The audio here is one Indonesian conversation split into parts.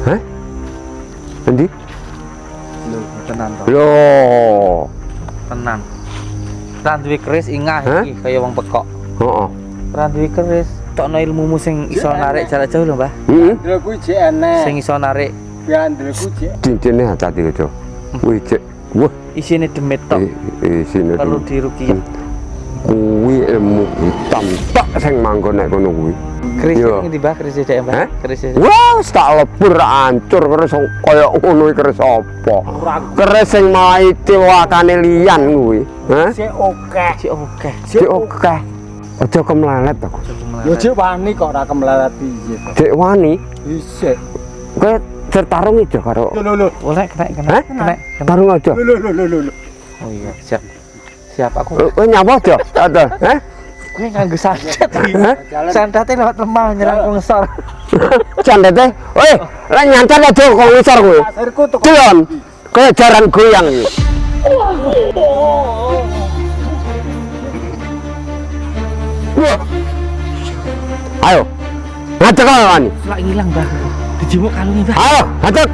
Hah? Endi? Lho, tenan to. Loh. Tenan. Ra duwe keris ingah iki kaya wong pekok. Heeh. Ra duwe keris. Tokno ilmumu sing iso narik jarak jauh lho, Mbah. Heeh. Andel kuwi jek enek. Sing iso narik Andel kuwi jek. Cincine hati itu. Wih, cek. Wah, isine demit tok. sini Perlu diruqyah. kuwi ilmu hitam tok sing manggon nek kono kuwi. Keris Iya. ngendi, Mbah? Keris dhek, Mbah? Hah? Keris dhek. Wah, tak lebur ancur keris kaya ngono iki keris apa? Keris sing maite wakane liyan kuwi. Hah? Jek oke. Cik oke. Cek oke. Aja kemlelet to. Ya jek wani kok ora kemlelet piye. Cek wani. Isik. Kowe tertarung aja karo. Lho. Boleh kena Hah? kena. Tarung aja. Lho. Oh iya, siap. Siap aku. Kowe nyapa aja? Ada. Hah? Kowe nganggo santet. Hah? Santate lewat lemah nyerang ngesor. Candete. Woi, lek nyantet aja kok ngisor kowe. Pasirku tuh Kulon. Kaya jaran goyang iki. Ayo. Ngadeg kok wani. Lak ngilang, Mbah. Dijimuk kalunge, Mbah. Ayo, ngadeg.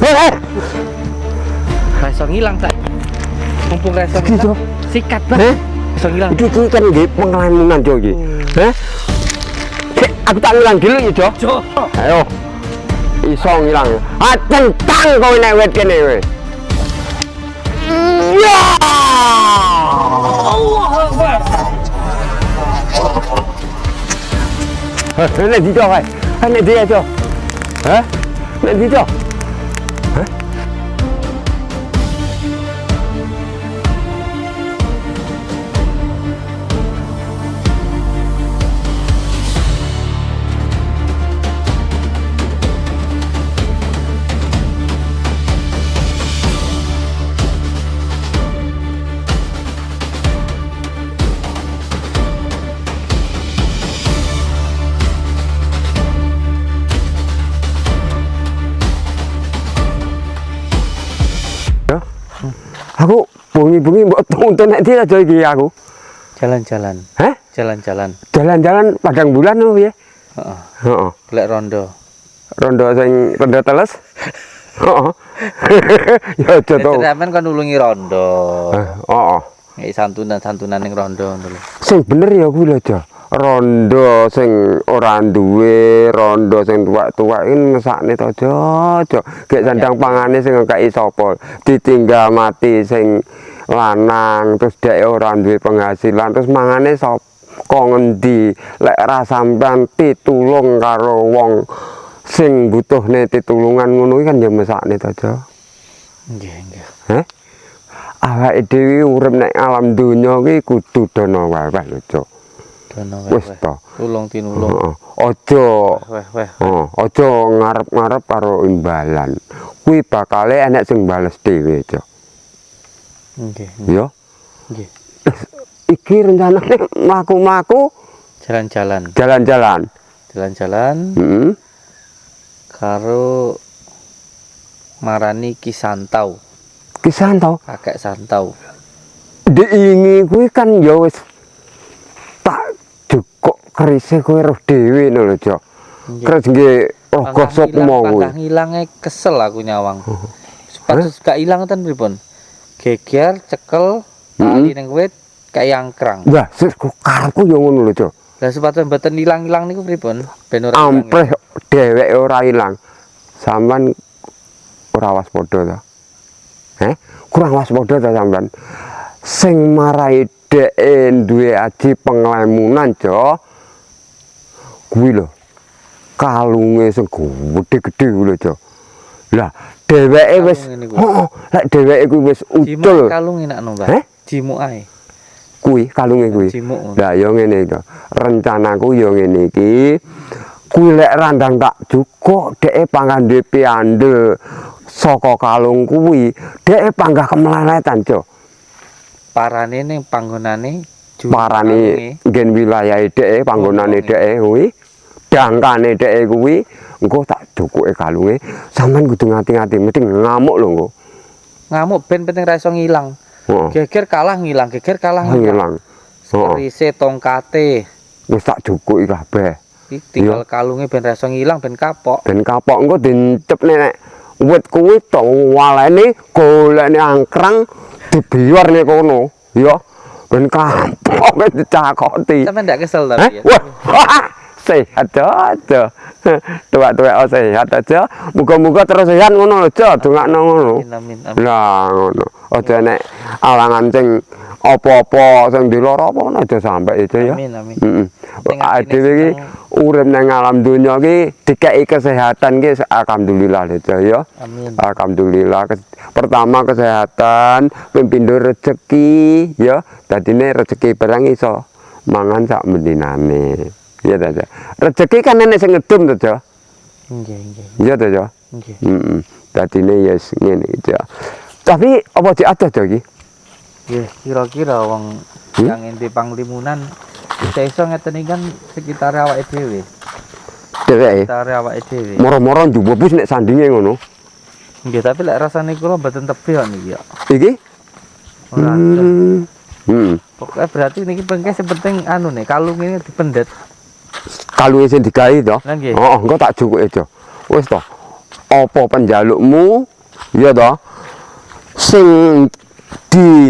Hei, Ra iso ngilang, Sak. Mumpung ra iso Gitu. ngilang. Sikat, Mbah. Heh? Iso ngilang. Iki kan nggih pengalaman Jo iki. Heh? Cek, aku tak ngilang dulu ya, Jo. Jo. Ayo. Iso ngilang. Ah, tentang kowe nek wit kene kowe. Ya! Nek di Jo kae. Nek di Jo. Hah? Nek di Jo. Hah? Aku bengi-bengi mbok tuntun nek dia aja iki aku. Jalan-jalan. Hah? Jalan-jalan. Jalan-jalan padang bulan lho piye? Heeh. Heeh. Golek rondo. Rondo sing rondo teles. Heeh. Ya aja to. Sampeyan kan nulungi rondo. Heeh. Nggih santunan-santunan ning rondo ngono lho. Sing bener ya kuwi lho aja. Rondo sing ora duwe, rondo sing tuwak-tuwak iki ngesakne to aja. Gek sandang pangane sing ngekeki sapa. Ditinggal mati sing lanang terus dhek ora duwe penghasilan terus mangane sapa ngendi lek ra sampean pitulung karo wong sing butuhne pitulungan ngono iki kan ya mesakne to aja. Nggih. Heh? Awake dhewe urip nek alam donya iki kudu dono wae lho, Cok. Dono Wis to. Tulung tinulung. Heeh. Aja Weh. aja ngarep-ngarep karo imbalan. Kuwi bakale enek sing bales dhewe, Cok. Nggih. Ya. Nggih. Iki rencanane mlaku-mlaku Jalan-jalan. jalan-jalan. Jalan-jalan Heeh. karo marani Ki Santau. Kisan to. Kakek Santau. Diingi kuwi kan ya wis tak jukuk kerise kowe roh dhewe lho, Cok. Nggih. Keris nggih roh gosok mau kuwi. Pangkah ngilange kesel aku nyawang. Sepatu gak ilang ten pripun? Geger cekel tali ning wit kaya angkrang. Wah, karepku ya ngono lho, Cok. Lah sepatu mboten ilang-ilang niku pripun? Ben ora ilang. Ampreh dheweke ora ilang. Sampeyan ora waspada ta? Kurang waspada ta sampeyan? Sing marai dheke duwe aji penglemunan, Cok. Kuwi lho. Kalunge sing gedhe-gedhe kuwi lho, Cok. Lah, dheweke wis heeh, lek dheweke kuwi wis utul. Jimuk kalung enakno, Mbak. Jimuk ae. Kuwi kalunge kuwi. Jimuk. Lah ya ngene iki. Rencanaku ya ngene iki. Kuwi lek randang tak jukuk dheke pangkah duwe piandel saka kalung kuwi, dheke panggah kemeletan, Cok. Parane ning panggonane Parane nggen wilayahe dheke, panggonane dheke kuwi. Dangkane dheke kuwi engko tak jukuke kalunge. Sampeyan kudu ngati-ngati mesti ngamuk lho engko. Ngamuk ben penting ra iso ngilang. Heeh. Geger kalah ngilang, geger kalah ngilang. Ngilang. Kerise tongkate. Wis tak jukuki kabeh. Iki tinggal kalunge ben ra iso ngilang ben kapok. Ben kapok engko dincep nek wit kuwi to walene golekne angkrang dibiwarne kono ya ben kapok dicakoti. Sampe ndak kesel Hah? tapi ya. Wah, sehat aja. Tuwak-tuwak sehat aja. Muga-muga terus sehat ngono lho, aja dongakno ngono. Amin. Lah ngono. Aja nek alangan sing apa-apa sing dilara apa aja sampai itu ya. Amin. Heeh. Penting Awake atine dhewe iki seneng. urip nang alam donya iki dikeki kesehatan ki alhamdulillah lho ya. Amin. Alhamdulillah. Pertama kesehatan, pindho rezeki ya. Dadine rezeki barang iso mangan sak mendinane. Ya ta. Rezeki kan nenek sing ngedum to, Jo. Nggih. Iya to, Jo. Nggih. Heeh. Dadine ya ngene iki, Jo. Tapi apa sih ada Jo iki? Nggih, kira-kira wong yang endi panglimunan iso ngeten iki kan sekitar awake dhewe. Dheweke. Sekitar awake dhewe. Moro-moro njupuk nek sandinge ngono. Nggih, tapi lek rasane kula mboten tebih kok niki ya. Iki? Ora. Heeh. Pokoknya berarti niki pengke sing penting anu nih, kalung ini dipendet. Kalunge sing digawe to. Lah nggih. Heeh, engko tak jukuke, Jo. Wis to. Apa penjalukmu? Ya to. Sing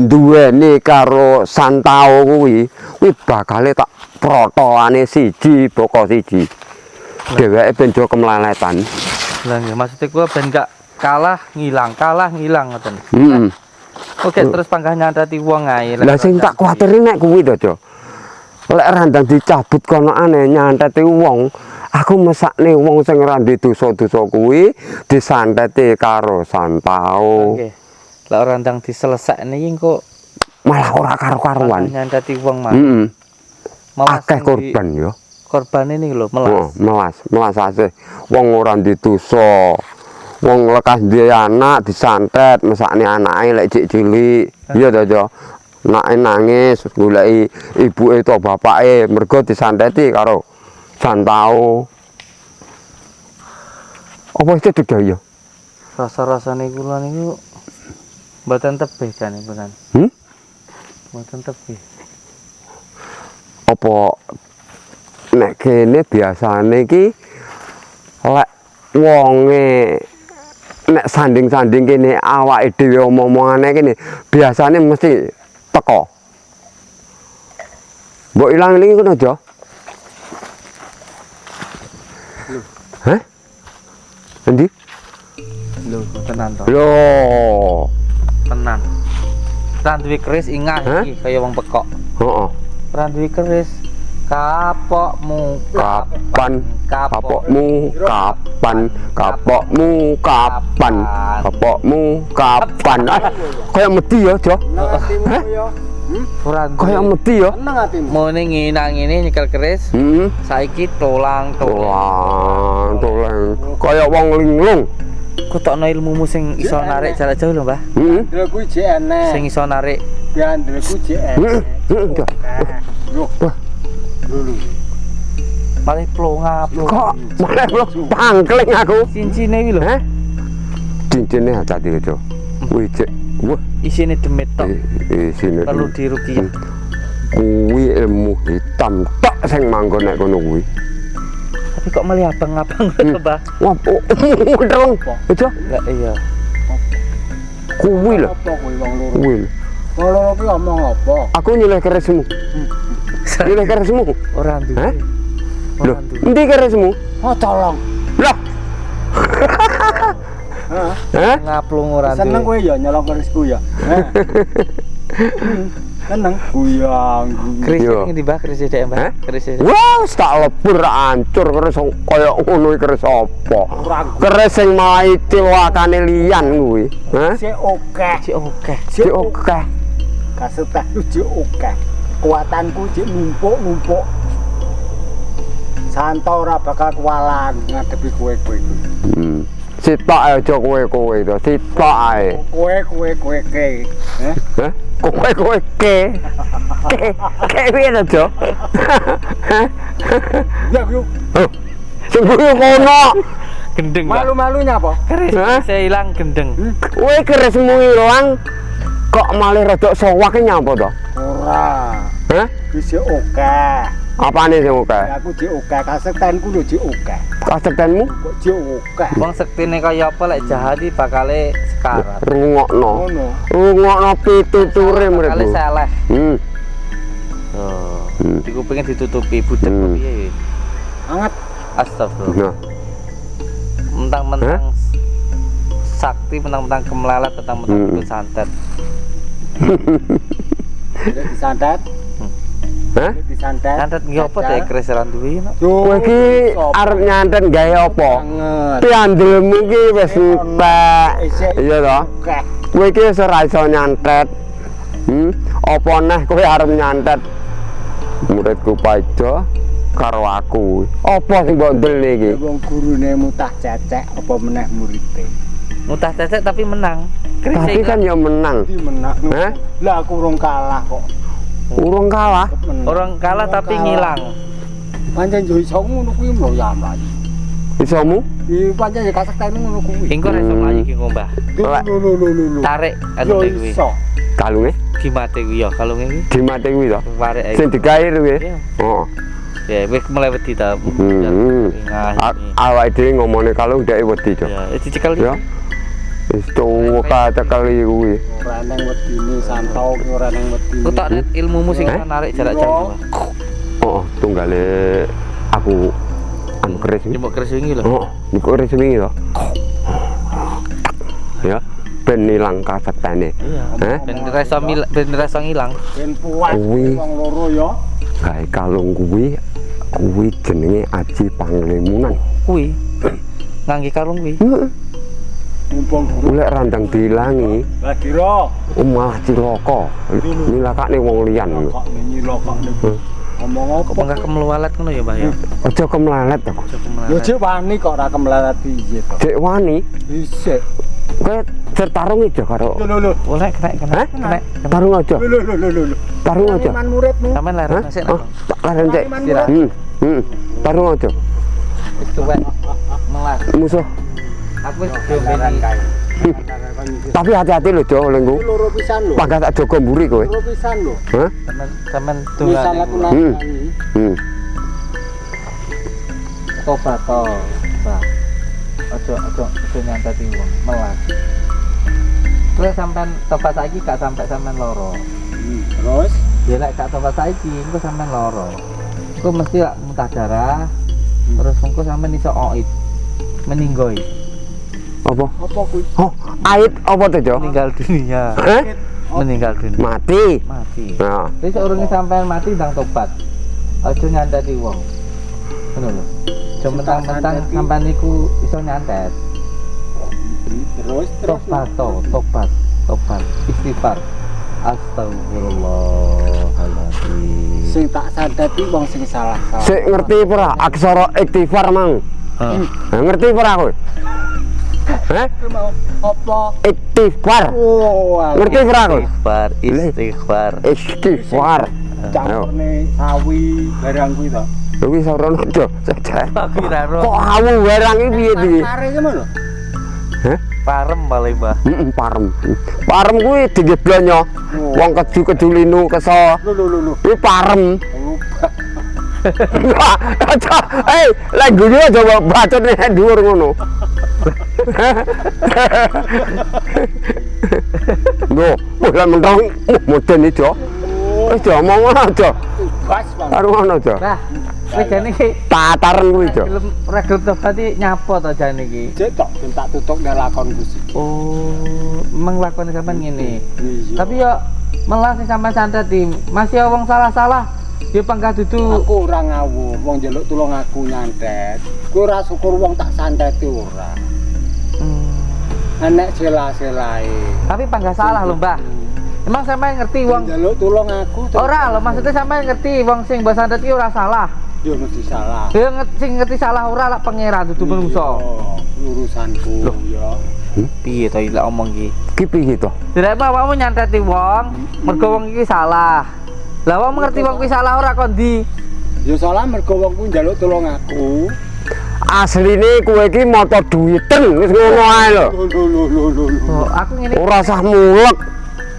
duweni karo Santao kuwi bakale tak protokane siji boko siji. Dheweke ben jo kemleletan. Lah nggih, maksudnya kula ben gak kalah ngilang ngoten. Heeh. Oke, terus panggah nyandati wong ae. Lah sing tak kuwatiri nek kuwi to, Jo. Lek randang dicabut kono aneh nyanteti wong, aku mesakne wong sing ora ndek dosa-dosa kuwi disanteti karo Santao. Nggih. Lah ora ndang diselesekne iki engko Malah ora karo-karuan. nyandati wong mah. Heeh. Mawas Akeh sing korban ya. Korbane niki lho, Oh, melas. melas asih. Wong ora ndek dosa. Wong lekas duwe anak disantet, mesakne anake lek cek cilik. Iya to, Jo. Nake nangis goleki ibuke to bapake mergo disanteti karo Santao. Apa itu juga ya? Rasa-rasane kula niku mboten tebih jane punan. Mboten tebih. Apa nek kene biasane iki lek wonge nek sanding-sanding kene awake dhewe omong-omongane kene biasane mesti teko. Mbok ilang iki kono aja. Hah? Endi? Lho, tenan to. Lho. Tenan. Ra duwe keris ingah Hah? iki kaya wong pekok. Heeh. Ra duwe keris. Kapokmu Kapan kapokmu kapan kapokmu kapan kapokmu kapan kaya medi ya Jo ora kaya medi ya Seneng atimu. mone nginang ini nyekel keris saiki tolang toleng kaya wong linglung kutokno ilmumu sing iso narik jarak jauh lho Mbah Ndel kuwi jek enek. sing iso narik Ya ndel kuwi jek enek. Yo. Lho. malah plonga-plonga kok malah belum pangkling aku cincine iki lho cincinnya hati Jo wih cek wah isine demit tok sini perlu diruqyah kuwi ilmu hitam tok sing manggon nek kono kuwi tapi kok malah abang-abang lho Mbah wah mudeng aja enggak iya kuwi lho Apa kuwi wong loro? kuwi lho. Wong loro kuwi ngomong apa? Aku nyilih kerismu nyilih kerismu ora duwe hah lho ora duwe endi kerismu Oh, tolong. lah hah ngaplung ora Seneng duwe kowe ya nyolong kerisku ya. Seneng. Guyang. keris Yo. ngendi Mbah keris dhek Mbah Hah? keris wah tak lebur hancur keris kaya ngono iki keris apa keris sing malah cilakane liyan kuwi hah Sik oke. cek oke sik oke Kasetahku jek oke. Kuatanku jek numpuk-numpuk. Santo ora bakal kualan ngadepi kowe-kowe iku. sitok aja kowe to sitok ae Kowe ke. hah kowe ke piye to Jo Ya yo. sing kuwi kono Gendeng, Mbah. Malu-malunya apa? Keris Hah? saya hilang gendeng. Kowe kerismu ilang kok malah rada sowak nyapa to? Ora. Hah? Bisa oke. Apane sing oke? Aku di oke, kasektenku lho di oke. Kasektenmu Kok di oke. Wong sektine kaya apa lek jahat iki bakale sekarat. rungokno. Ngono. Rungokno pituture Bakale muridku. seleh. Hmm. Oh. Iku pengen ditutupi budek Hmm. piye. Anget. Astagfirullah. Nah, Mentang-mentang sakti, mentang-mentang kemelalat, mentang-mentang santet. Lek disantet. hah? Lek disantet. Santet nggih apa teh keris ra duwe no? Kowe iki arep nyantet gawe apa? Banget. Piandelmu iki wis entek. Iya to? Oke. Kowe iki wis ora iso nyantet. Apa neh kowe arep nyantet? Muridku Paido karo aku. Apa sing mbok ndelne iki? Wong gurune mutah cecek apa meneh muridé. Mutah cecek tapi menang. Keris Tapi kan ya menang. Di menang. Hah? Lah aku urung kalah kok. Urung kalah. Menang. orang kalah tapi ngilang. Pancen yo iso ngono kuwi mloya mlayu. Isomu? Iki pancen ya kasekten ngono kuwi. Engko ra iso mlayu ki ngombah. Lho. Tarik anu Yo kuwi. iso. Kalunge Gimate kuwi ya kalunge iki. dimate kuwi to. Warek Sing digair kuwi. Iya. Oh. Ya wis mulai wedi ta. Awake dhewe ngomongne kalung dhek wedi, Cok. Ya, dicekel Ya. Wis tuwa cekel iki kuwi. Ora nang wedine santau ki ora nang wedine. Ku tak lihat ilmumu sing narik jarak jauh. Oh, tunggale aku anu keris iki. Jembok keris wingi lho. Oh, niku keris wingi to. Ya, ben ilang kasektene. Iya. Ben reso ngilang. Ben puas Kuwi. wong loro ya. Gawe kalung kuwi jenenge Aji Panglimunan. Kuwi. Ngangge kalung kuwi. Heeh. Mumpung guru Golek randang diilangi, lagi ro. malah cilaka. Nilakane wong liyan. Kok nyilok kok niku. Ngomong Kok apa? enggak kemelalat ngono ya, Mbah ya? Aja kemlalet to. Aja Yo kemelalat. cek wani kok ora kemelarat piye to. Dek wani, Isik. kowe tertarung aja karo. Lho. Boleh kena. Hah? Tarung aja. Lho. Tarung aja. Man muridmu. Sampeyan leren Hah? sik Oh, tak leren cek. Istirahat. Tarung aja. Wis tuwek. Melas. Musuh. Aku wis diombeni. Tapi hati-hati lho, Jo, lengku. Loro pisan lho. Pangkat tak jaga mburi kowe. Loro pisan lho. Hah? Sampeyan Misal aku tunggal. Hmm. Tobat to, Mbah. Ojo nyantati wong, melas. Terus sampean tobat saiki gak sampai sampean loro. Terus Ya lek gak tobat saiki, engko sampean loro. Engko mesti lak muntah darah. Terus engko sampean iso oid. Meninggoi. Apa? apa kuwi? Oh, ait apa to, Jo? Meninggal dunia. Hah? Meninggal dunia. Mati. Mati. Nah, Jadi seorangnya sampean mati ndang tobat. Aja nyantati wong. Ngono lho. Aja mentang-mentang sampean niku iso nyantet. Terus Tobat, istighfar. Astagfirullahaladzim. sing tak santati wong sing salah. sik ngerti ora aksara ikhtifar mang? Ngerti ora kowe? Hah? Apa? Ikhtifar. Oh, Ngerti ora kowe? Istighfar. Ikhtifar. campurne sawi barang kuwi to. Lho wis ora Jo. Tapi raro Kok awu barang iki piye iki? Pare ki ngono. Hah? parem paling Mbah. Parem. Parem kuwi digeblonyo. Wong keju linu keso. Lho. Kuwi parem. Lupa. Aja, lek guyu aja bacotne dhuwur ngono. Lho, mulai mentong modern iki, Jo. Wis Jo omong aja. Gas bang. Karo ngono, Jo. Nah, wis jane iki Tataran kuwi, Jo. regel tobat iki nyapa to jane iki. Cek tok ben tak tutuk nek lakonku sih. Oh, memang lakone sampean ngene. Iya. Tapi yo melas sing sampean santeti, masih wong salah-salah. Dia panggah dudu Aku ora ngawur, wong njaluk tulung aku nyantet. Ku ora syukur wong tak santeti ora. Enek sela-selae. Tapi panggah salah lho, Mbah. Emang sampean ngerti wong Njaluk tulung aku. terus- ora lho, maksudnya sampean ngerti wong sing mbok santeti ora salah. Yo mesti salah. Dia sing ngerti salah ora lak pangeran dudu menungso. Iya, urusanku ya. Piye to iki lek omong iki? Ki piye to? Direk awakmu nyanteti wong, mergo wong iki salah. Lah wong ngerti wong kuwi salah ora kok ndi? Ya salah mergo wong ku njaluk tulung aku. asline kowe iki mata duwiten wis ngono ae lho. Oh, aku ngene Ora usah mulek.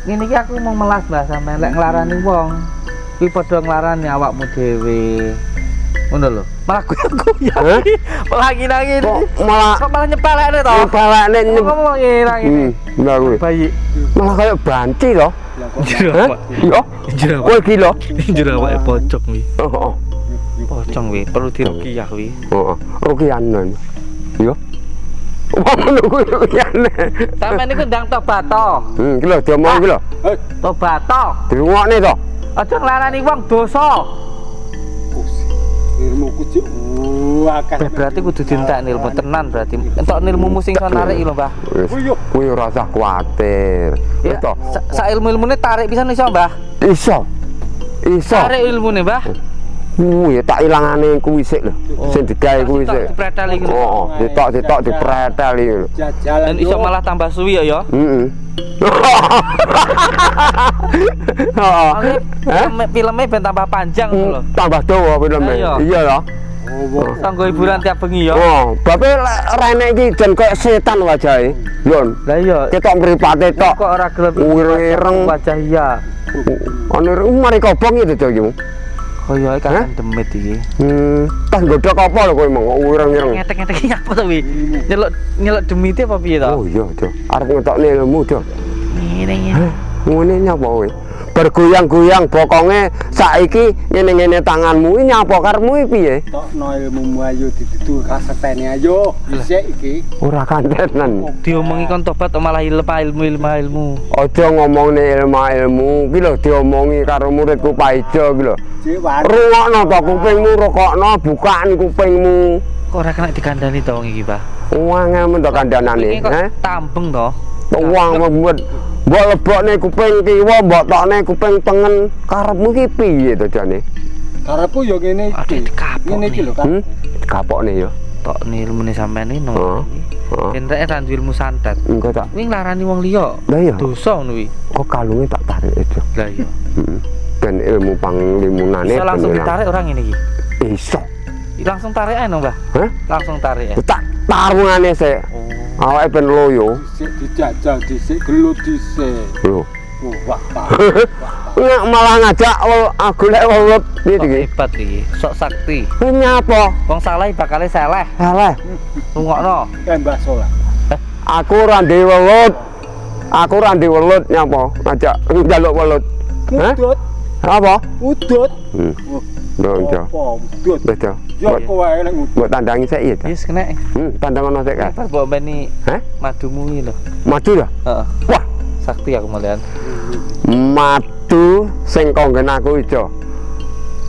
ngene iki aku mau melas Mbah sampean lek nglarani wong. Kuwi padha nglarani awakmu dhewe. Ngono lho. Malah goyang. Hah? Malah ngira-ngira. Kok malah Kok malah nyepelekne to? balekne Ngomong ngira-ngira. Lah kuwi. Bayi. Malah kaya banci to. Jero Hah? apa? Yo. Jero Kowe iki lho. Jero awake pocong kuwi. Heeh. Pocong kuwi perlu diruqyah kuwi. Heeh. Rukianan. Yo. Ngono kuwi rukiane. Sampeyan niku ndang tobat to. Iki lho diomong iki lho. Tobat to. Dirungokne to. Aja nglarani wong dosa. Ilmu kucing akeh. Berarti kudu dientek ilmu tenan berarti. Entuk ilmu sing iso narik lho, Mbah. Wis. Kuwi ora usah kuwatir. Wis Ya, to. sak ilmu-ilmune tarik pisan iso, Mbah. Iso. Iso. Tarik ilmune, Mbah. Kuwi tak ilangane kuwi sik lho. Sing digawe kuwi sik. Dipretel iki. Oh, ditok dipretel iki lho. Jajalan Dan iso malah tambah suwi ya. Heeh. Heeh. Filmnya ben tambah panjang lho. Tambah dawa filme. Iya. Iya ya. Kanggo hiburan tiap bengi ya. Oh, bape lek rene iki jen koyo setan wajahe. Yon. Lah iya. Ketok mripate tok. Kok ora gelem Ireng-ireng. wajah iya. Ono mari kobong itu to iki. Kaya kan demit iki. Tas godhok apa lho kowe mong ireng-ireng. Ngetek-ngetek iki apa to kuwi? Nyeluk demite apa piye to? Oh iya, Jo. Arep ngetokne ilmu, Jo. Ngene. Ngene nyapa kowe? Bergoyang-goyang bokonge saiki ngene-ngene tanganmu iki nyapa karepmu iki piye? tokno ilmumu ayo ditutur kasetene ayo dhisik iki. Ora kantenan. Diomongi kon tobat malah ilmu. Aja ngomongne ilmu-ilmu iki lho diomongi karo muridku Paijo iki lho. Cek wani. Rungokno to kupingmu, rokokno, bukaan kupingmu. Kok ora kena dikandani to wong iki, Pak? Wangel men to kandhanane, Kok tampeng to? Wong membuat mbok lebokne kuping kiwa, mbok tokne kuping tengen. Karepmu ki piye to jane? Karepku yo ngene Aduh, iki. dikapok Ngene iki nih. lho kan. Kapokne ya. Tok ilmune sampean iki Heeh. nomor iki. Heeh. Entek ra duwe ilmu santet. Engko tak. Kuwi nglarani wong liya. Lah iya. Dosa ngono kuwi. Kok kalunge tak tarik aja. Lah iya. Heeh. Dan ilmu panglimunane Bisa langsung ben ilang. ditarik orang ini iki. Iso. Langsung tarik ae no, Mbah. Hah? Langsung tarik ae. Tak tarungane sik. Oh. Awake ben loyo. Dhisik dijajal dhisik gelut dhisik. Lho. Wah, Pak. Nek malah ngajak golek welut piye Kok iki? hebat iki. Sok sakti. Kuwi nyapa? Wong salah bakale seleh. Salah. Rungokno. Mbah Solah. Aku ora ndek welut. Aku ora ndek welut nyapa? Ngajak njaluk welut. Hah? Udut, Apa? udut. Lho, Jo. Apa udut? Wis, Jo. Yo kowe ae lek udut. Mbok tandangi sik ya, Jo. Wis kena. Tandangono sik kan. Pas mbok beni Hah? madumu iki lho. Madu ya? Heeh. Wah, Sakti aku malian. madu sing konggen aku ijo.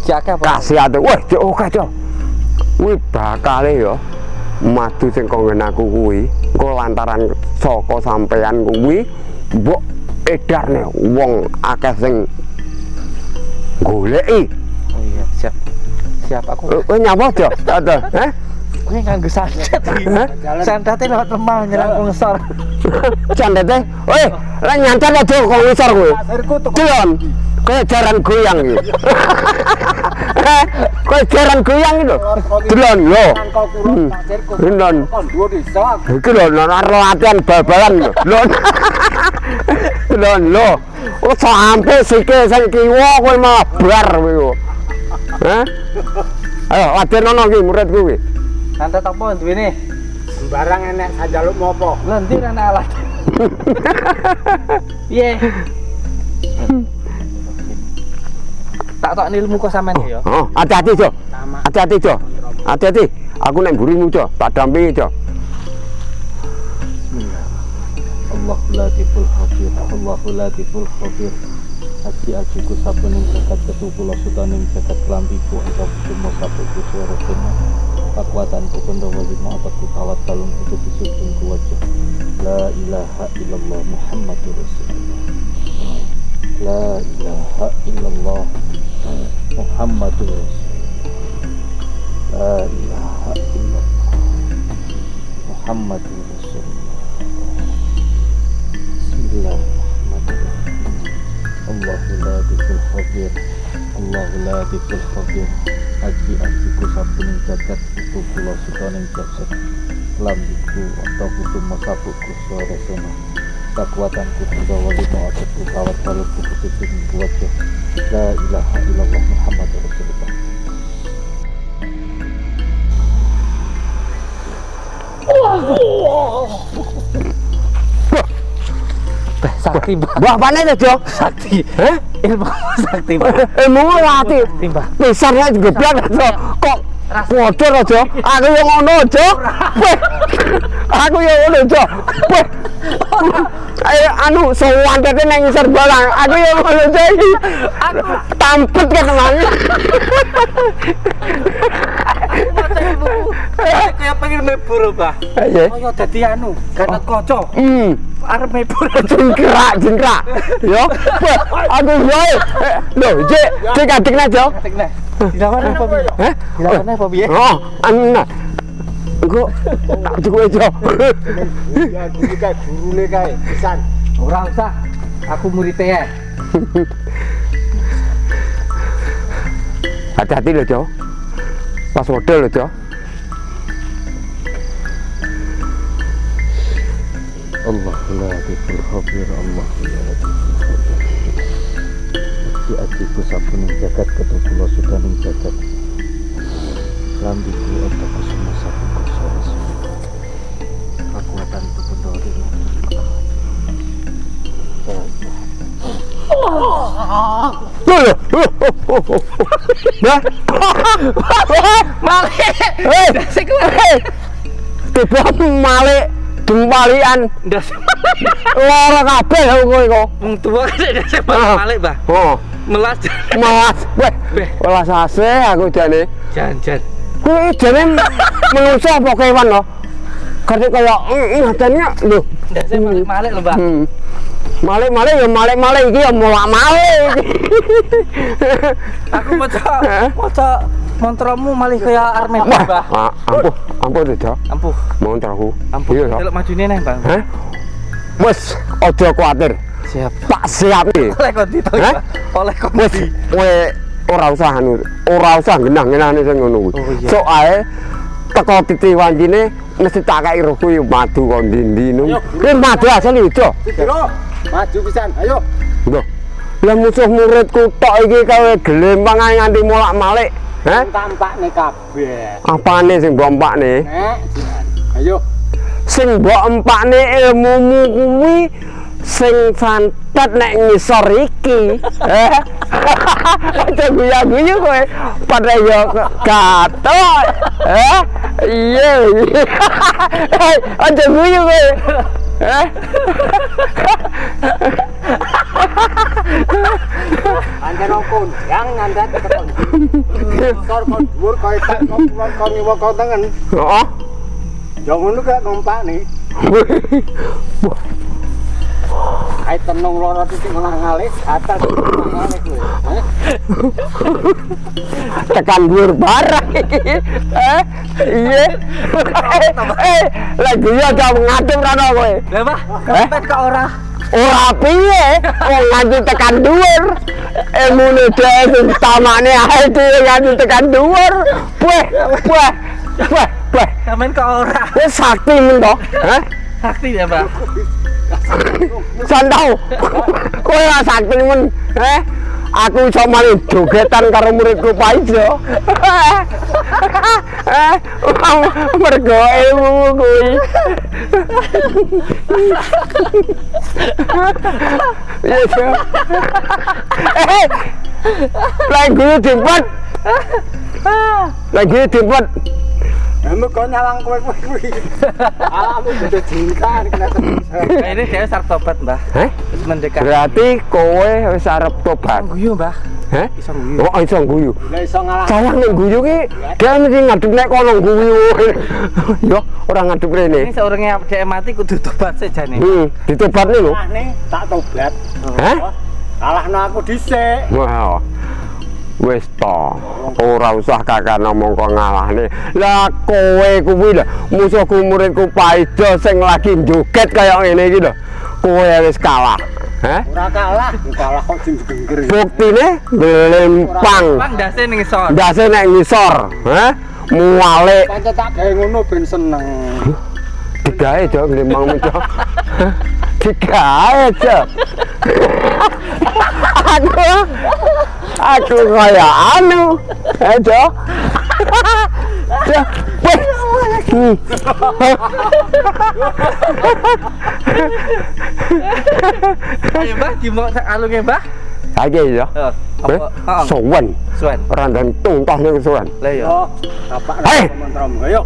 Cak apa? Kasihate. Wah, Jo oke, Jo. Kuwi bakale ya madu sing konggen aku kuwi. Engko lantaran saka sampean kuwi mbok edarne wong akeh sing goleki. Oh iya, siap. Siap aku. Kowe nyapa, Jo? Ada, heh? Kuwi nganggo santet iki. Hah? Santete lewat lemah nyerang ngesor. Candete, weh, lah nyantar aja kok ngisor kowe. Pasirku tuku. Delon, kowe jaran goyang iki. Kowe jaran goyang iki lho. Delon lho. Nangko kurang pasirku. Delon. Kon dhuwur iso. Iki lho latihan bal-balan lho. Delon lho. Oh sampe sike sing kiwa kowe malah bar kowe. Hah? Ayo ladenono iki muridku iki. Santet apa duwene? Sembarang enek sajaluk mopo. Lho ndi ana alat. Piye? Tak tok ilmu kok sampean ya. Oh, hati-hati, Jo. Hati-hati, Jo. Hati-hati. Aku nek mburimu, Jo. Tak dampingi, Jo. Allahu latiful khabir. Allahu latiful khabir. Aji-ajiku saben ing zakat ketupula sutaning zakat klambiku engkau semua sapuku suara kena kekuatanku pendawa lima atakku kawat kalung itu bisukun ku wajah. La ilaha illallah Muhammadur Rasulullah. La ilaha illallah Muhammadur Rasulullah. La ilaha illallah Muhammadur Rasulullah. Bismillahirrahmanirrahim. Allahu latiful khabir. Allahu latiful khabir. aji-ajiku sapuning jagat putu kula sudaning jagat lambiku onta kutumo sabukku sore sena kekuatanku Pundawa lima asetku kawat balutku putih wajah la ilaha illallah Muhammad Rasulullah. Sakti, Mbak. Wah, apane to, Jo? Sakti. Heh? Ilmu sakti, Mbak. Ilmu ngerti. Sakti, Mbak. Besar ya geblak, Jo. Kok waduh to, Jo? Aku yang ngono, Jo. Weh. Aku yang ngono, Jo. Weh. Ayo anu sewantete nang ngisor barang. Aku yang ngono, Jo iki. Aku tampet kan temannya. Kayak pengen mebur, Mbak. Iya. Kaya dadi anu, gatot kaca. Arep mebur. Jengkrak. Yo. Weh, aku wae. Lho, Cek adiknya, Jo. Tekne. Dilawan apa piye? Heh? Dilawan apa piye? Oh, anu. Engko tak cukup aja. Ya iki kae gurune kae pisan. Ora usah. Aku murid ya. Hati-hati lho, Jo. Pas model lho, Jo. Allah latiful khabir, Allah latiful khabir. Aji-ajiku sapuning jagat putu kula sudaning jagat lambiku onta kusumo sabukku sore sena kekuatanku Pundawa lima Nah. Malik. Hei, tiba malik dempalian Ndas. lara kabeh kowe kok. Wong tua kan ndas Malik, Mbak. Oh, Melas. malas. Weh, Beh. welas ase aku jane. Jan. Kuwi jane menungso apa kewan lho. Kate kaya ngadane lho. Ndas Malik lho, Mbak. Malik ya malik iki ya molak-malik iki. Aku maca mantramu malih kaya arep mebur, Mbak. Ampuh to, Jo. Ampuh. Montraku. Ampun. Iya, Jo. Delok majune neh, Bang. Hah? Wes aja kuwatir. Siap. Tak siap iki. Oleh kondi to, Hah? Mbak. Oleh Wes kondi. kowe ora usah anu, ora usah genah-genahne sing ngono kuwi. Oh, iya. Sok ae teko titi wancine mesti tak kaki roh kuwi madu kok ndi-ndi nu. Kuwi madu asal ijo. Sidro, maju pisan. Ayo. Lho. Lah musuh muridku tok iki kowe gelempang ae nganti molak-malik. Hah? Tampakne kabeh. Apane sing mbok empakne? Nek, jiran. Ayo. Sing mbok empakne ilmumu kuwi sing santet nek ngisor iki. Aja guyu-guyu kowe. Padha yo gatot. Iya. Aja guyu kowe. Anjen okon, yang ngandat ketemu. Sor kon dhuwur kaya tak kulon kon nyewa kon tengen. Heeh. Ya ngono kaya kompak nih. Kae tenung loro titik ngalih atas ngalih kowe. Heh. Tekan dhuwur barang iki. Iya. Lagi yo aja ngadem rano kowe. Lah, Mbak. Kompet kok ora. Ora piye, wong nganti tekan dhuwur. Ilmune dhewe sing tamane ae dhewe nganti tekan dhuwur. Weh. Sampeyan kok ora. Wis sakti men to. Hah? Sakti ya, Mbak. Sandau. Kowe ora sakti men. Aku iso malah jogetan karo muridku Paijo. Mergo ilmu kuwi. Yes. Lagi dipet. Emang kau nyawang kowe kuwi. Alamu sudah jingkar kena terus. Nah, ini dia sarep tobat, Mbah. Heh? Wis mendekati. Berarti kowe wis arep tobat. Guyu, Mbah. Heh? Iso guyu. Oh, iso guyu. Lah iso ngalah. Sayang nek guyu ki dia mesti ngadep nek kono guyu. Yo, ora ngadep rene. Ini seorangnya dhek mati kudu tobat sejane. Ditobatne lho. Ah nih tak tobat. Hah? Kalahno aku dhisik. Wah. Wis to. Ora usah kakak ngomong kok ngalahne. Lah kowe kuwi lho, musuhku muridku Paijo sing lagi joget kaya ngene iki lho. Kowe wis kalah. Hah? Ora kalah kok sing gegengger. Buktine lempang. Bang dase ning ngisor. Ndase nek ngisor, hah? Muale Pancen tak gawe ngono ben seneng. digawe Cok lempang Cok. Digawe Cok. Aku kaya anu. Cok. Cok. Weh. Ayo Mbah dimok sak alunge Mbah. Lagi ya. Heeh. Eh, Heeh. sowan. Suwen. Randan tungtah ning sowan. Lah ya. Yo, bapak Hei! mentrom yo.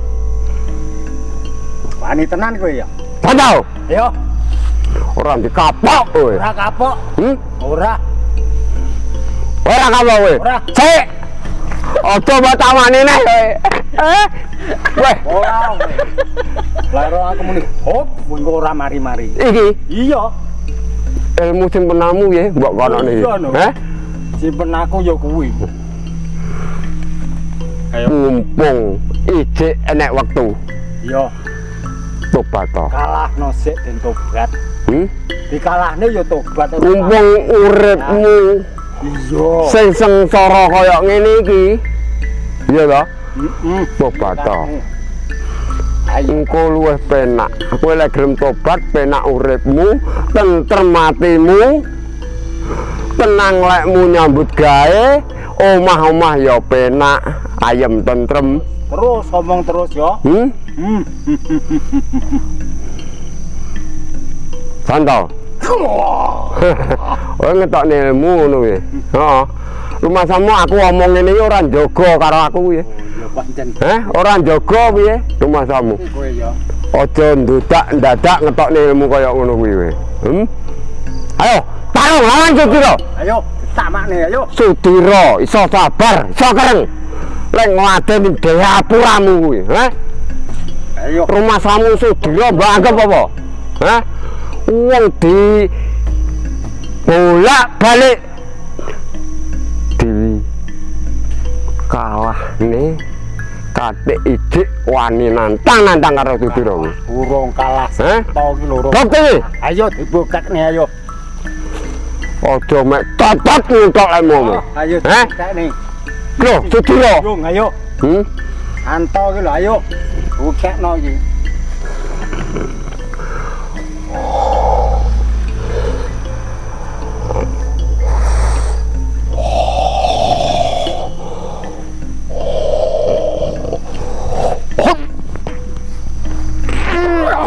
Wani tenan kowe ya. Tandau. Yo, Ora dikapok kowe. ora kapok. Ora. Ora kapok kowe. Ora. Sik. Aja batamane neh kowe. Weh, Ora. Laro aku muni, hop, kowe engko ora mari-mari. iki Iya. ilmu sing penamu ya, mbok kono niki. Iya, no. Heh? Simpen aku ya kuwi. Ayo. Mumpung ijik enek wektu. Yo, Tobat to. kalahno sik den tobat. Dikalahne ya tobat. Mumpung uripmu Iya. sing sengsara kaya ngene iki. Iya to? Heeh. Tobat to. Ayo. Engko luwih penak. Kowe lek gelem tobat penak uripmu, tentrem atimu, tenang lekmu nyambut gawe, omah-omah ya penak, ayem tentrem. Terus ngomong terus ya. Santo. Kowe ngetokne ilmu ngono kuwi. Heeh. Rumah samu aku omong ngene iki ora njaga karo aku kuwi. Ya pancen Ora njaga piye rumah samu. kowe ya. Aja ndadak ngetokne ilmu kaya ngono kuwi kowe. Ayo, tarung lawan Sudira. Ayo, tamakne ayo. Sudira iso sabar, iso kereng. Lek ngladeni dheapuramu kuwi, Ayo. Rumah samu Sudira mbok anggap apa? Wong di bolak-balik di kalah nih kate ijik wani nantang karo Sudira kuwi. Urung kalah Hah? to ki loro. Bukti Ayo dibukakne ayo. aja mek totot ngentok lekmu. Ayo Hah? dibukakne. Lho, Sudira. Yo ayo. Anto ki lho ayo. Bukakno iki.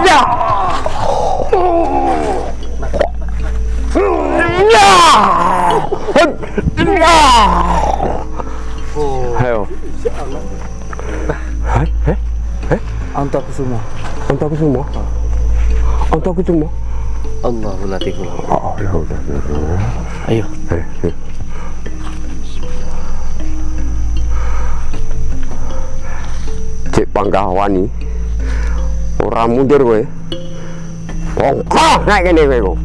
Ya. Ya. Ya. Ayo. Antaku semua. Antaku semua. Antaku semua. Allahu latiful. Oh, ya udah. Ayo. Cek Panggawani. Ora mundur kowe. Pongkoh nek kene kowe kok.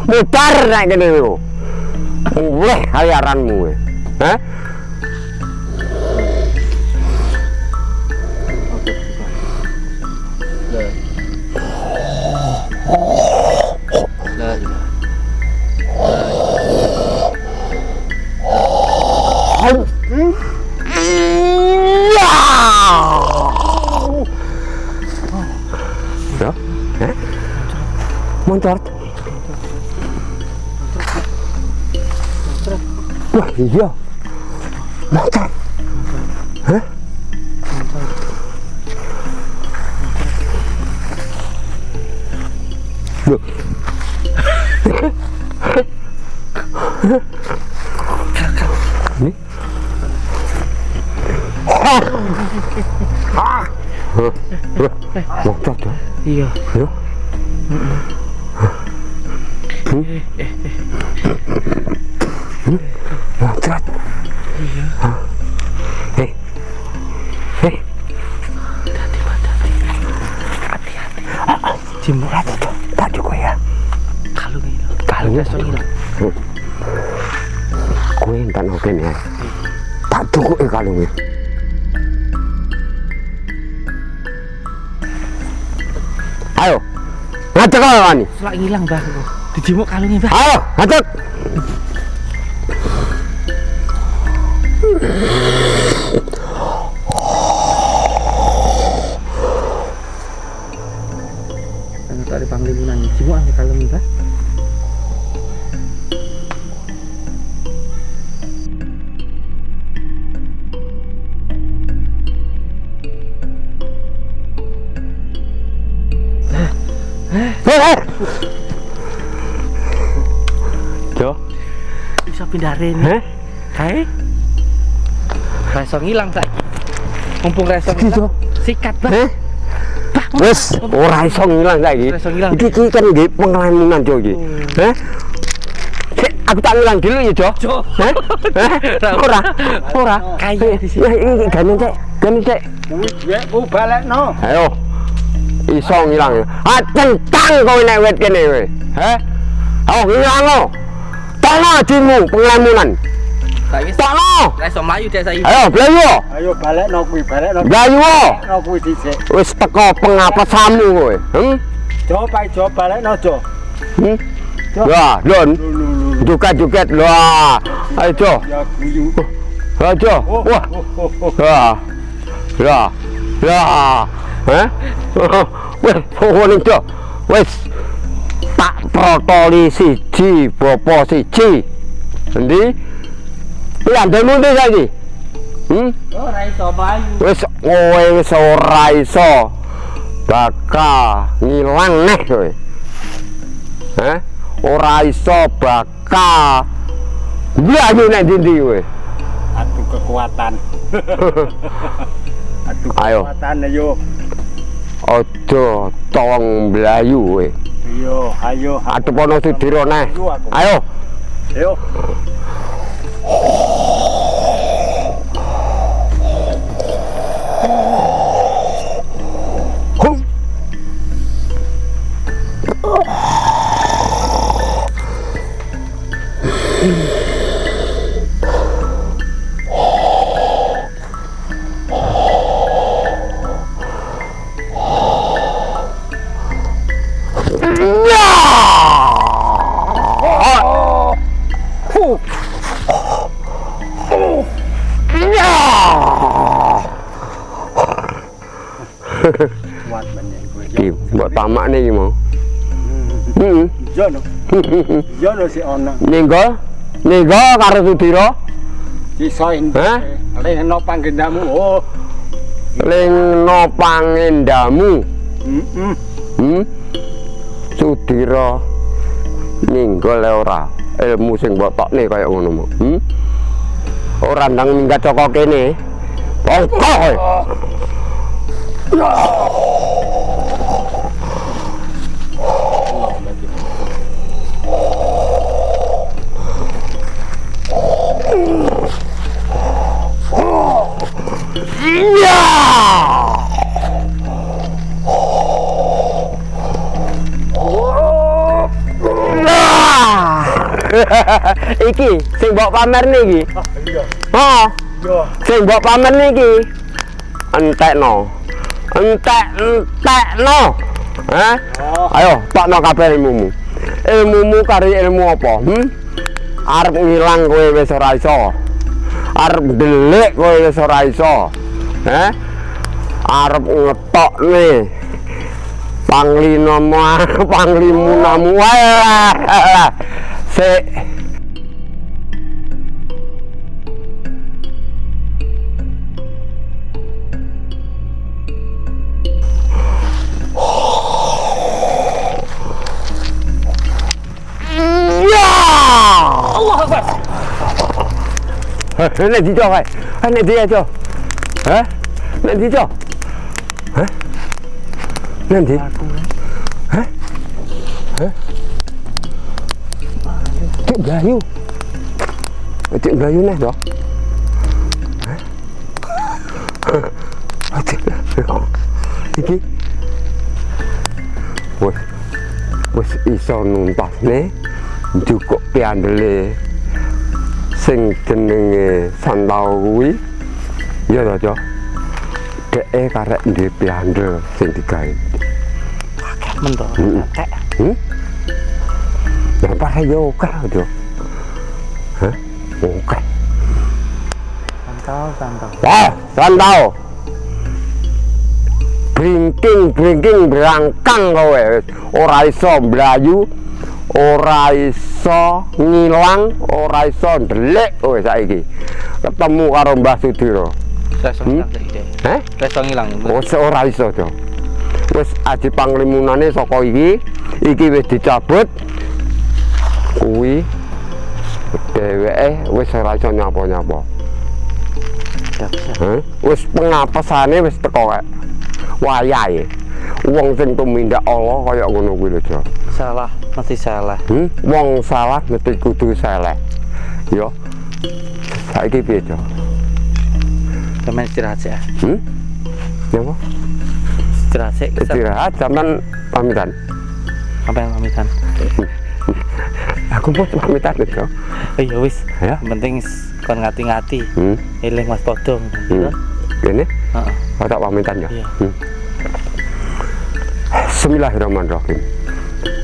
Mutar nek kene kowe. Mulih hayaranmu kowe. La ilaha. Ya? Muncrat. Wah iya. Muncrat. Hah? Loh. Ini? Muncrat ya? Iya. Ya? Muncrat. Iya. Hei. Hei. Hati-hati. Jimbo Tak juga ya. kalung ini. Kalungnya Kalungnya Kowe entar oke ya. Tak cukup kalungnya. Ayo. Ngajak kau wani. Selak ngilang Mbah. Dijimuk kalungnya, Mbah. Ayo, ngadeg. Dari panglimunan dijimuk ame kalungnya, Mbah. Jo, Bisa pindahin. Hai. Reso ngilang saiki. Mumpung reso ngilang. Sikat, Mbah. wes ora iso ngilang saiki. Ora iso ngilang. Iki kan nggih pengalaman Jo iki. Sik, aku tak ngilang dulu ya, Jo. Jo. Ora. Kayak di sini. Ya iki gane cek. Kuwi dhuwitku balekno. Ayo. Iso ngilang. Ah, tentang kowe nek wit kene kowe. Oh, ngilango. Tono ajimu penglamunan. Saiki Tono. reso mlayu dek saiki. Ayo, blayu. Ayo balekno kuwi, balekno. Blayu. Balekno kuwi dhisik. Wis teko pengapesamu kowe. Jo pae jo balekno jo. Ya, Lon. Lulu. Joget-joget lah. Ayo, Jo. Ya guyu. Ayo, Jo. Wah. Ya. Wes, ning Jo. Wes. Tak protoli siji, bopo siji. Endi? Piandemu ndi saiki? Ora iso mlayu. Wis kowe wis ora iso bakal ngilang neh kowe. Ora iso bakal mlayu nek ndi kowe. Adu kekuatan. Adu Ayo. kekuatan ayo. Aja tolong mlayu kowe. Ayo. Adepono Sudira neh. Ayo. Ayo. Hum. Kuat meneh kowe. Iki mbok tamakne iki mau. Yo no. Yo no si ana. Ninggo karo Sudira. Iso lehno panggendamu. Oh. Lingno pangendamu. Heeh. Sudira ninggol ora ilmu sing mbok tokne kaya ngono mo. Ora ndang minggat saka kene. Pokok. Iya. Iki sing mbok pamerne iki. Iya. Oh, Yo. sing mbok pamerne iki. Entekno. Entekno. Ayo, tokno kabeh ilmumu. Ilmumu karo ilmu apa? Arep ngilang kowe wis ora iso. Arep ndelik kowe wis ora iso. Arep ngetokne panglimunamu wae. Sik. Allah Akbar. Nek di Jo kae. Nek di Jo. Nek di Jo. Nanti. Cuk Blayu. Cuk Blayu neh to. Iki. Wes iso nuntasne cukup piandele sing jenenge Santau kuwi. Ya to, Jo. Deke karek ndek piandel sing digawe. Mentok. Nah, para yo oke aja. Hah? Oke. Santau. Santau. Bringking berangkang kowe. Ora iso mlayu, ora iso ngilang, ora iso ndelik kowe saiki. Ketemu karo Mbah Sudiro. Saya ngilang saiki deh. Heh? Saya ngilang. Oh, ora iso to. Wis aji panglimunane saka iki wis dicabut. Kuwi dheweke wis ora iso nyapa-nyapa. Wis pengapesane wis teko kae. Wayahe. Wong sing tumindak Allah kaya ngono kuwi lho, Jo. Salah, mesti salah. Wong salah mesti kudu saleh. Yo. Saiki piye, Jo? Sampeyan istirahat ya. Napa? Istirahat sih. Istirahat sampean pamitan. Sampai pamitan. Aku mau pamitan, Jo. Ya wis. Ya. Yang penting kon ngati-ngati. Eling Mas Podong. Gini? Heeh. Tak pamitan ya. Iya. Bismillahirrahmanirrahim.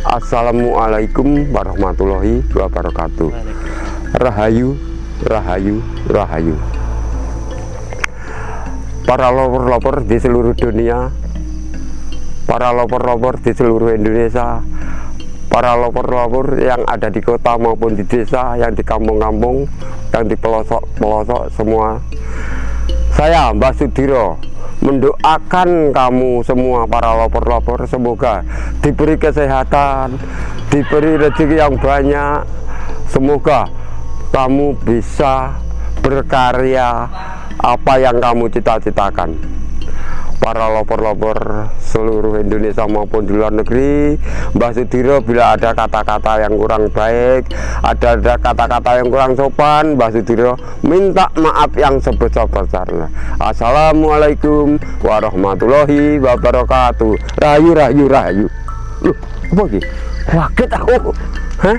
Assalamualaikum warahmatullahi wabarakatuh. Rahayu, rahayu, rahayu. Para lover-lover di seluruh dunia, para lover-lover di seluruh Indonesia, para lover-lover yang ada di kota maupun di desa, yang di kampung-kampung, yang di pelosok-pelosok semua. Saya Mbah Sudiro mendoakan kamu semua para lover-lover semoga diberi kesehatan, diberi rezeki yang banyak, semoga kamu bisa berkarya apa yang kamu cita-citakan. Para lover-lover seluruh Indonesia maupun di luar negeri, Mbah Sudiro bila ada kata-kata yang kurang baik, ada kata-kata yang kurang sopan, Mbah Sudiro minta maaf yang sebesar-besarnya. Assalamualaikum warahmatullahi wabarakatuh. Rahayu, rahayu, rahayu. Loh, apa lagi? Kaget aku. Hah?